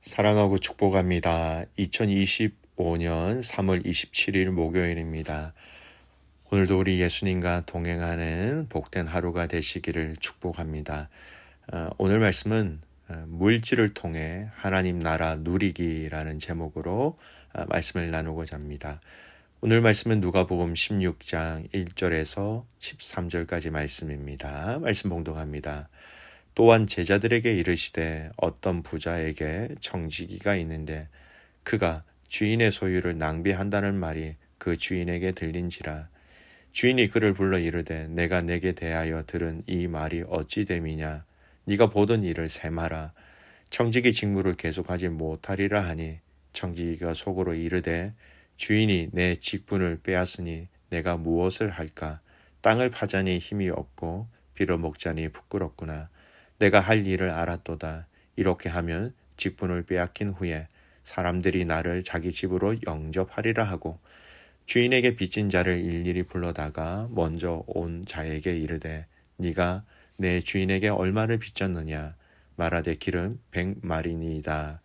사랑하고 축복합니다. 2025년 3월 27일 목요일입니다. 오늘도 우리 예수님과 동행하는 복된 하루가 되시기를 축복합니다. 오늘 말씀은 물질을 통해 하나님 나라 누리기라는 제목으로 말씀을 나누고자 합니다. 오늘 말씀은 누가복음 16장 1절에서 13절까지 말씀입니다. 말씀 봉독합니다. 또한 제자들에게 이르시되 어떤 부자에게 청지기가 있는데 그가 주인의 소유를 낭비한다는 말이 그 주인에게 들린지라. 주인이 그를 불러 이르되 내가 내게 대하여 들은 이 말이 어찌 됨이냐. 네가 보던 일을 세마라. 청지기 직무를 계속하지 못하리라 하니 청지기가 속으로 이르되 주인이 내 직분을 빼앗으니 내가 무엇을 할까. 땅을 파자니 힘이 없고 빌어먹자니 부끄럽구나. 내가 할 일을 알았도다. 이렇게 하면 직분을 빼앗긴 후에 사람들이 나를 자기 집으로 영접하리라 하고 주인에게 빚진 자를 일일이 불러다가 먼저 온 자에게 이르되 네가 내 주인에게 얼마를 빚졌느냐. 말하되 기름 100마리니이다.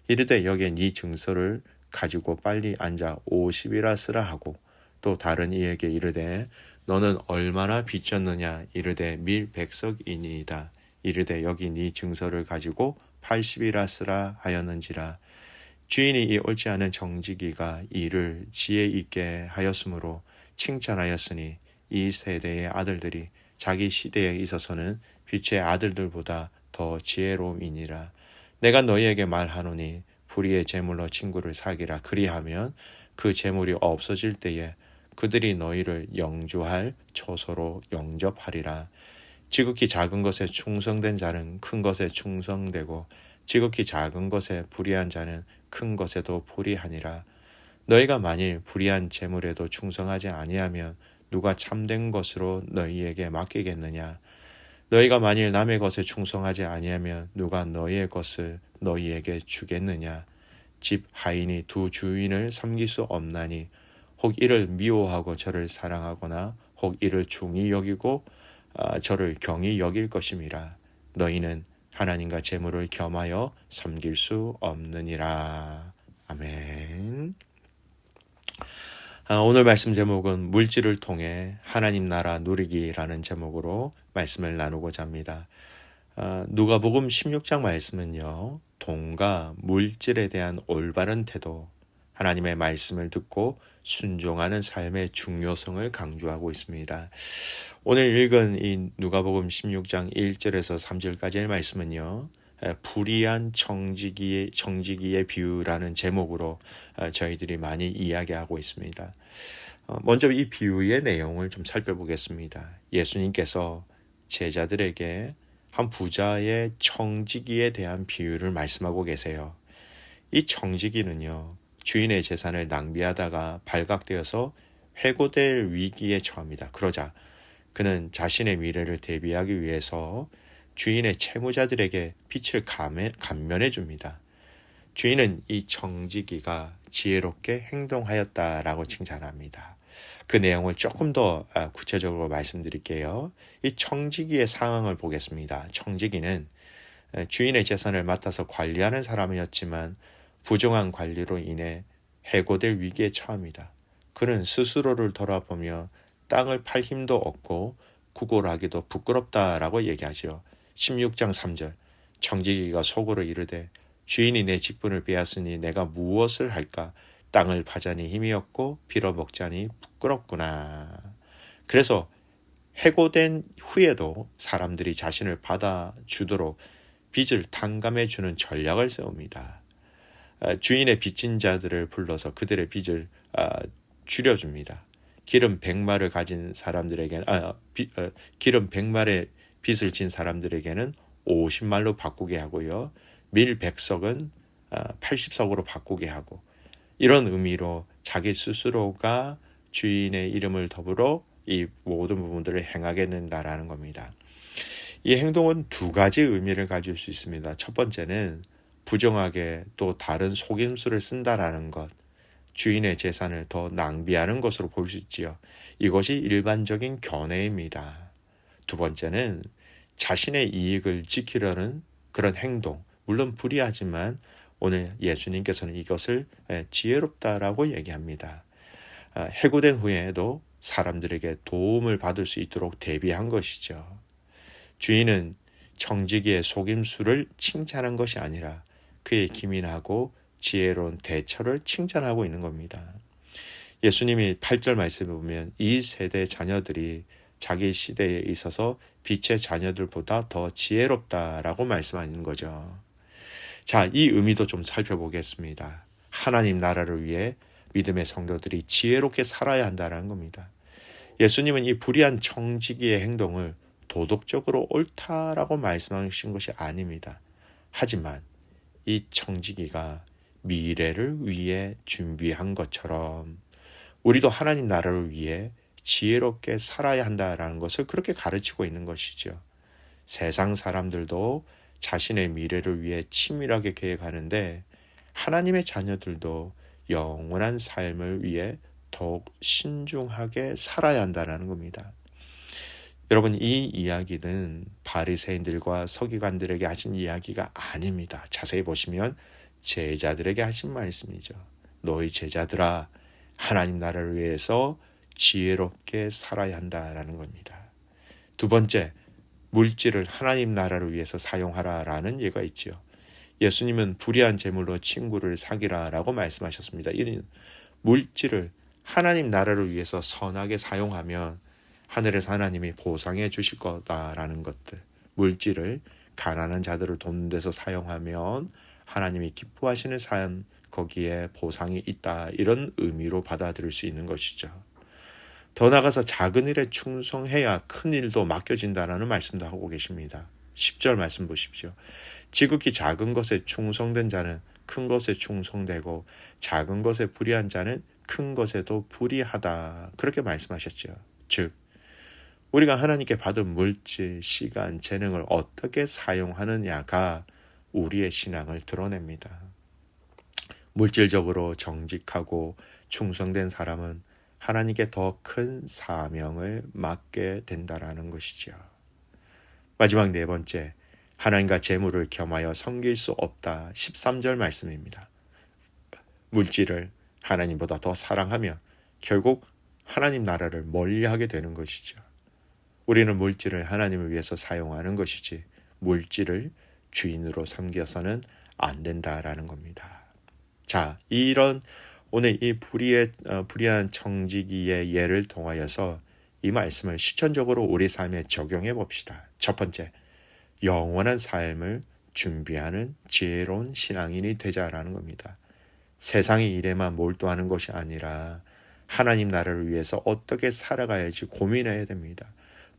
이르되 여기에 네 증서를 가지고 빨리 앉아 50이라 쓰라 하고 또 다른 이에게 이르되 너는 얼마나 빚졌느냐. 이르되 밀 100석이니이다. 이르되 여기 네 증서를 가지고 80이라 쓰라 하였는지라. 주인이 이 옳지 않은 정직이가 이를 지혜 있게 하였으므로 칭찬하였으니 이 세대의 아들들이 자기 시대에 있어서는 빛의 아들들보다 더 지혜로움이니라. 내가 너희에게 말하노니 불의의 제물로 친구를 사귀라. 그리하면 그 제물이 없어질 때에 그들이 너희를 영주할 초소로 영접하리라. 지극히 작은 것에 충성된 자는 큰 것에 충성되고 지극히 작은 것에 불의한 자는 큰 것에도 불의하니라. 너희가 만일 불의한 재물에도 충성하지 아니하면 누가 참된 것으로 너희에게 맡기겠느냐. 너희가 만일 남의 것에 충성하지 아니하면 누가 너희의 것을 너희에게 주겠느냐. 집 하인이 두 주인을 섬길 수 없나니 혹 이를 미워하고 저를 사랑하거나 혹 이를 중히 여기고 저를 경히 여길 것임이라. 너희는 하나님과 재물을 겸하여 섬길 수 없느니라. 아멘. 오늘 말씀 제목은 물질을 통해 하나님 나라 누리기라는 제목으로 말씀을 나누고자 합니다. 누가복음 16장 말씀은요, 돈과 물질에 대한 올바른 태도, 하나님의 말씀을 듣고 순종하는 삶의 중요성을 강조하고 있습니다. 오늘 읽은 이 누가복음 16장 1절에서 3절까지의 말씀은요, 불의한 청지기의 비유라는 제목으로 저희들이 많이 이야기하고 있습니다. 먼저 이 비유의 내용을 좀 살펴보겠습니다. 예수님께서 제자들에게 한 부자의 청지기에 대한 비유를 말씀하고 계세요. 이 청지기는요, 주인의 재산을 낭비하다가 발각되어서 회고될 위기에 처합니다. 그러자 그는 자신의 미래를 대비하기 위해서 주인의 채무자들에게 빚을 감면해 줍니다. 주인은 이 청지기가 지혜롭게 행동하였다라고 칭찬합니다. 그 내용을 조금 더 구체적으로 말씀드릴게요. 이 청지기의 상황을 보겠습니다. 청지기는 주인의 재산을 맡아서 관리하는 사람이었지만 부정한 관리로 인해 해고될 위기에 처합니다. 그는 스스로를 돌아보며 땅을 팔 힘도 없고 구걸하기도 부끄럽다라고 얘기하죠. 16장 3절 청지기가 속으로 이르되 주인이 내 직분을 빼앗으니 내가 무엇을 할까. 땅을 파자니 힘이 없고 빌어먹자니 부끄럽구나. 그래서 해고된 후에도 사람들이 자신을 받아주도록 빚을 탕감해주는 전략을 세웁니다. 주인의 빚진 자들을 불러서 그들의 빚을 줄여줍니다. 기름 100마를 가진 사람들에게는 기름 100말의 빚을 진 사람들에게는 50말로 바꾸게 하고요. 밀 100석은 80석으로 바꾸게 하고 이런 의미로 자기 스스로가 주인의 이름을 더불어 이 모든 부분들을 행하게 된다라는 겁니다. 이 행동은 두 가지 의미를 가질 수 있습니다. 첫 번째는 부정하게 또 다른 속임수를 쓴다라는 것, 주인의 재산을 더 낭비하는 것으로 볼 수 있지요. 이것이 일반적인 견해입니다. 두 번째는 자신의 이익을 지키려는 그런 행동, 물론 불의하지만 오늘 예수님께서는 이것을 지혜롭다라고 얘기합니다. 해고된 후에도 사람들에게 도움을 받을 수 있도록 대비한 것이죠. 주인은 청지기의 속임수를 칭찬한 것이 아니라 그의 기민하고 지혜로운 대처를 칭찬하고 있는 겁니다. 예수님이 8절 말씀을 보면 이 세대 자녀들이 자기 시대에 있어서 빛의 자녀들보다 더 지혜롭다라고 말씀하는 거죠. 자, 이 의미도 좀 살펴보겠습니다. 하나님 나라를 위해 믿음의 성도들이 지혜롭게 살아야 한다는 겁니다. 예수님은 이 불의한 청지기의 행동을 도덕적으로 옳다라고 말씀하신 것이 아닙니다. 하지만 이 청지기가 미래를 위해 준비한 것처럼 우리도 하나님 나라를 위해 지혜롭게 살아야 한다라는 것을 그렇게 가르치고 있는 것이죠. 세상 사람들도 자신의 미래를 위해 치밀하게 계획하는데 하나님의 자녀들도 영원한 삶을 위해 더욱 신중하게 살아야 한다는 겁니다. 여러분, 이 이야기는 바리새인들과 서기관들에게 하신 이야기가 아닙니다. 자세히 보시면 제자들에게 하신 말씀이죠. 너희 제자들아, 하나님 나라를 위해서 지혜롭게 살아야 한다라는 겁니다. 두 번째, 물질을 하나님 나라를 위해서 사용하라라는 예가 있죠. 예수님은 불의한 재물로 친구를 사귀라라고 말씀하셨습니다. 이는 물질을 하나님 나라를 위해서 선하게 사용하면 하늘에서 하나님이 보상해 주실 거다라는 것들, 물질을 가난한 자들을 돕는 데서 사용하면 하나님이 기뻐하시는 삶, 거기에 보상이 있다, 이런 의미로 받아들일 수 있는 것이죠. 더 나아가서 작은 일에 충성해야 큰 일도 맡겨진다라는 말씀도 하고 계십니다. 10절 말씀 보십시오. 지극히 작은 것에 충성된 자는 큰 것에 충성되고 작은 것에 불의한 자는 큰 것에도 불의하다, 그렇게 말씀하셨죠. 즉 우리가 하나님께 받은 물질, 시간, 재능을 어떻게 사용하느냐가 우리의 신앙을 드러냅니다. 물질적으로 정직하고 충성된 사람은 하나님께 더 큰 사명을 맡게 된다라는 것이죠. 마지막 네 번째, 하나님과 재물을 겸하여 섬길 수 없다. 13절 말씀입니다. 물질을 하나님보다 더 사랑하며 결국 하나님 나라를 멀리하게 되는 것이죠. 우리는 물질을 하나님을 위해서 사용하는 것이지 물질을 주인으로 섬겨서는 안 된다라는 겁니다. 자, 이런 오늘 이 불의한 청지기의 예를 통하여서 이 말씀을 실천적으로 우리 삶에 적용해 봅시다. 첫 번째, 영원한 삶을 준비하는 지혜로운 신앙인이 되자라는 겁니다. 세상의 일에만 몰두하는 것이 아니라 하나님 나라를 위해서 어떻게 살아가야지 고민해야 됩니다.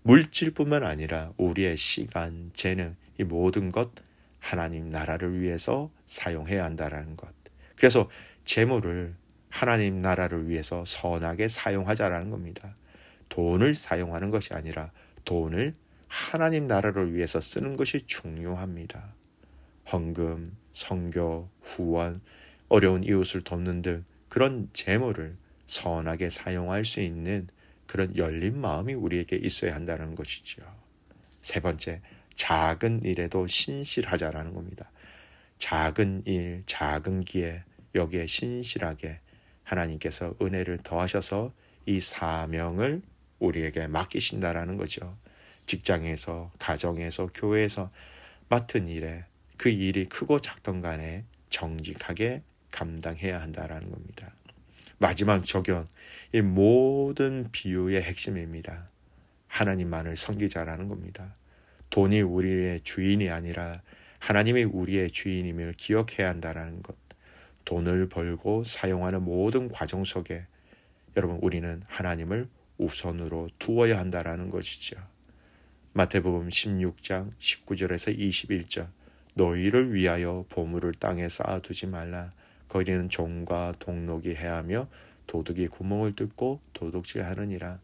물질뿐만 아니라 우리의 시간, 재능, 이 모든 것 하나님 나라를 위해서 사용해야 한다는 것. 그래서 재물을 하나님 나라를 위해서 선하게 사용하자라는 겁니다. 돈을 사용하는 것이 아니라 돈을 하나님 나라를 위해서 쓰는 것이 중요합니다. 헌금, 선교, 후원, 어려운 이웃을 돕는 등 그런 재물을 선하게 사용할 수 있는 그런 열린 마음이 우리에게 있어야 한다는 것이죠. 세 번째, 작은 일에도 신실하자라는 겁니다. 작은 일, 작은 기회, 여기에 신실하게 하나님께서 은혜를 더하셔서 이 사명을 우리에게 맡기신다라는 거죠. 직장에서, 가정에서, 교회에서 맡은 일에 그 일이 크고 작던 간에 정직하게 감당해야 한다라는 겁니다. 마지막 적용, 이 모든 비유의 핵심입니다. 하나님만을 섬기자라는 겁니다. 돈이 우리의 주인이 아니라 하나님이 우리의 주인임을 기억해야 한다는 것. 돈을 벌고 사용하는 모든 과정 속에 여러분, 우리는 하나님을 우선으로 두어야 한다는 것이죠. 마태복음 16장 19절에서 21절, 너희를 위하여 보물을 땅에 쌓아두지 말라. 거기는 종과 동록이 해하며 도둑이 구멍을 뚫고 도둑질하느니라.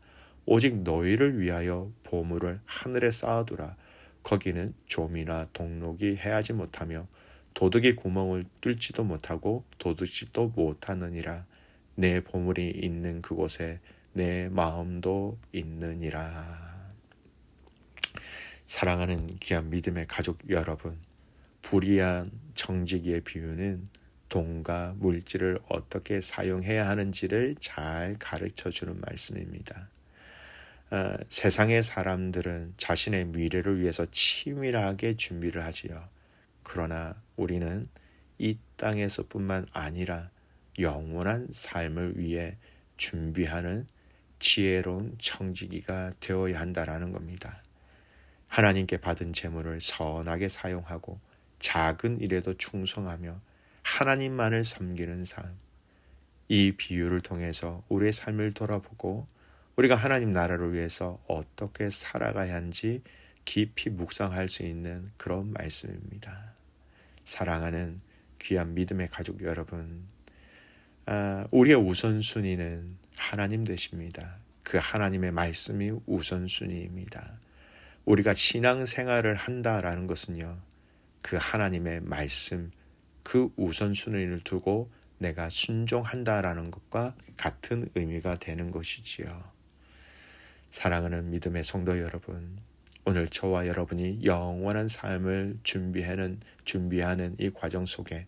오직 너희를 위하여 보물을 하늘에 쌓아두라. 거기는 좀이나 동록이 해하지 못하며 도둑이 구멍을 뚫지도 못하고 도둑질도 못하느니라. 내 보물이 있는 그곳에 내 마음도 있느니라. 사랑하는 귀한 믿음의 가족 여러분, 불의한 청지기의 비유는 돈과 물질을 어떻게 사용해야 하는지를 잘 가르쳐 주는 말씀입니다. 세상의 사람들은 자신의 미래를 위해서 치밀하게 준비를 하지요. 그러나 우리는 이 땅에서뿐만 아니라 영원한 삶을 위해 준비하는 지혜로운 청지기가 되어야 한다라는 겁니다. 하나님께 받은 재물을 선하게 사용하고 작은 일에도 충성하며 하나님만을 섬기는 삶. 이 비유를 통해서 우리의 삶을 돌아보고 우리가 하나님 나라를 위해서 어떻게 살아가야 하는지 깊이 묵상할 수 있는 그런 말씀입니다. 사랑하는 귀한 믿음의 가족 여러분, 우리의 우선순위는 하나님 되십니다. 그 하나님의 말씀이 우선순위입니다. 우리가 신앙생활을 한다라는 것은요, 그 하나님의 말씀, 그 우선순위를 두고 내가 순종한다라는 것과 같은 의미가 되는 것이지요. 사랑하는 믿음의 성도 여러분, 오늘 저와 여러분이 영원한 삶을 준비하는 이 과정 속에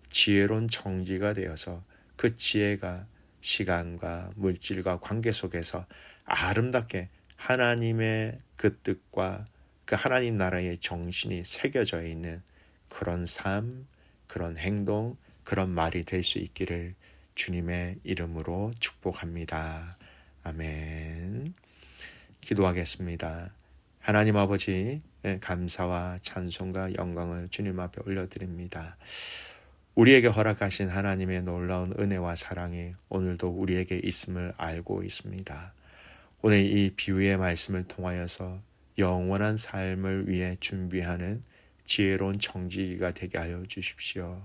지혜로운 청지가 되어서 그 지혜가 시간과 물질과 관계 속에서 아름답게 하나님의 그 뜻과 그 하나님 나라의 정신이 새겨져 있는 그런 삶, 그런 행동, 그런 말이 될 수 있기를 주님의 이름으로 축복합니다. 아멘. 기도하겠습니다. 하나님 아버지, 감사와 찬송과 영광을 주님 앞에 올려드립니다. 우리에게 허락하신 하나님의 놀라운 은혜와 사랑이 오늘도 우리에게 있음을 알고 있습니다. 오늘 이 비유의 말씀을 통하여서 영원한 삶을 위해 준비하는 지혜로운 청지기가 되게 하여 주십시오.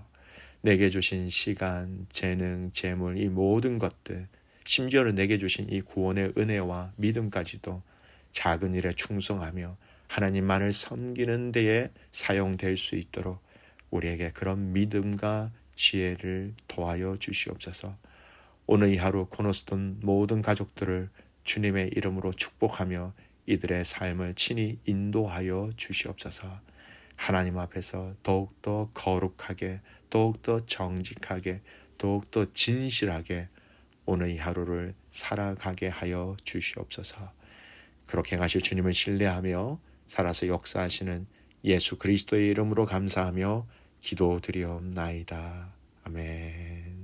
내게 주신 시간, 재능, 재물, 이 모든 것들, 심지어는 내게 주신 이 구원의 은혜와 믿음까지도 작은 일에 충성하며 하나님만을 섬기는 데에 사용될 수 있도록 우리에게 그런 믿음과 지혜를 더하여 주시옵소서. 오늘 이 하루 코너스톤 모든 가족들을 주님의 이름으로 축복하며 이들의 삶을 친히 인도하여 주시옵소서. 하나님 앞에서 더욱더 거룩하게, 더욱더 정직하게, 더욱더 진실하게 오늘 이 하루를 살아가게 하여 주시옵소서. 그렇게 행하실 주님을 신뢰하며 살아서 역사하시는 예수 그리스도의 이름으로 감사하며 기도드리옵나이다. 아멘.